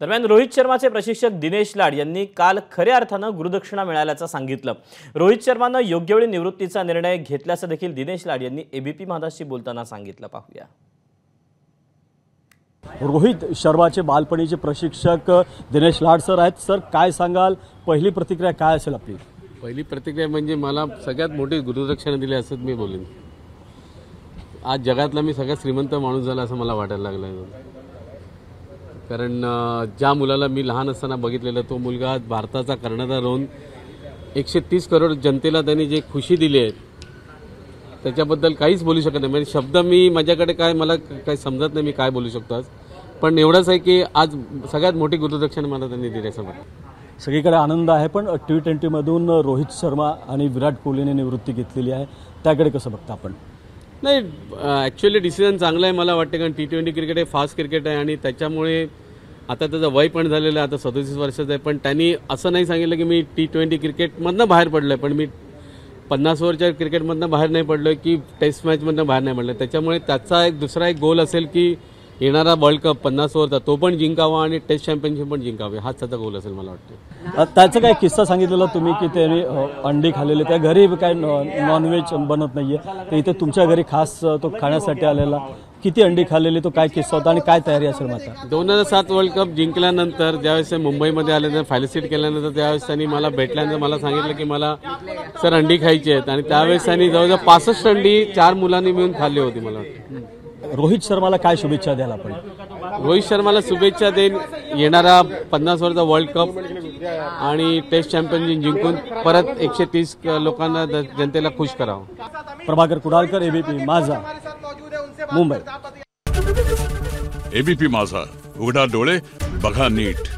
दरम्यान रोहित शर्माचे प्रशिक्षक दिनेश लाड यांनी काल खऱ्या अर्थानं गुरुदक्षिणा मिळाल्याचं सांगितलं। रोहित शर्मानं योग्य वेळी निवृत्तीचा निर्णय घेतल्याचं देखील दिनेश लाड यांनी एबीपी माझाशी बोलताना सांगितलं। पाहूया। रोहित शर्माचे बालपणीचे प्रशिक्षक दिनेश लाड सर आहेत। सर, काय सांगाल? पहिली प्रतिक्रिया काय असेल आपली? पहिली प्रतिक्रिया म्हणजे मला सगळ्यात मोठी गुरुदक्षिणा दिली असं मी बोलेन। आज जगातला मी सगळ्यात श्रीमंत माणूस झाला असं मला वाटायला लागलं, कारण ज्या मुलाला मी लहान असताना बघितलेलं तो मुलगा भारताचा कर्णधार होऊन 130 करोड जनतेला त्यांनी जे खुशी दिली आहे त्याच्याबद्दल काहीच बोलू शकत नाही। म्हणजे शब्द मी माझ्याकडे काय मला काही समजत नाही मी काय बोलू शकतो आज, पण एवढंच आहे की आज सगळ्यात मोठी गुरुदक्षिणा मला त्यांनी दिली असं वाटतं। सगळीकडे आनंद आहे, पण T20 मधून रोहित शर्मा आणि विराट कोहलीने निवृत्ती घेतलेली आहे, त्याकडे कसं बघता आपण? नाही, ॲक्च्युअली डिसिजन चांगला आहे मला वाटतं, कारण T20 क्रिकेट हे फास्ट क्रिकेट आहे आणि त्याच्यामुळे आता त्याचं वय पण झालेलं आहे, आता 37 वर्षाचं आहे, पण त्यांनी असं नाही सांगितलं की मी T20 क्रिकेटमधनं बाहेर पडलो आहे, पण मी 50 ओव्हरच्या क्रिकेटमधनं बाहेर नाही पडलो आहे की टेस्ट मॅचमधनं बाहेर नाही पडलो आहे। त्याच्यामुळे त्याचा एक दुसरा एक गोल असेल की येणारा वर्ल्ड कप 50 ओव्हरचा तो पण जिंकावा आणि टेस्ट चॅम्पियनशिप पण जिंकावी, हाच त्याचा गोल असेल मला वाटतं। त्याचा काय किस्सा सांगितलेला तुम्ही की त्यांनी अंडी खाल्लेले, त्या घरी काय नॉनव्हेज बनत नाहीये, तर इथे तुमच्या घरी खास तो खाण्यासाठी आलेला, किती अंडी खाल्लेली, तो काय किस्सा होता आणि काय तयारी असेल? आता 2007 वर्ल्ड कप जिंकल्यानंतर ज्यावेळेस मुंबईमध्ये आल्यानंतर फॅलिसिट केल्यानंतर त्यावेळेस त्यांनी मला भेटल्यानंतर मला सांगितलं की मला सर अंडी खायची आहेत, आणि त्यावेळेस त्यांनी जवळजवळ 65 अंडी 4 मुलांनी मिळून खाल्ली होती मला वाटतं। रोहित शर्माला काय शुभेच्छा द्याल आपण? रोहित शर्माला शुभेच्छा देईन, येणारा 50 ओव्हरचा वर्ल्ड कप आणि टेस्ट चॅम्पियनशिप जिंकून परत 130 लोकांना जनतेला खुश करावं। प्रभाकर कुडाळकर, एबीपी माझा, मुंबई। एबीपी माझा, उघडा डोळे बघा नीट।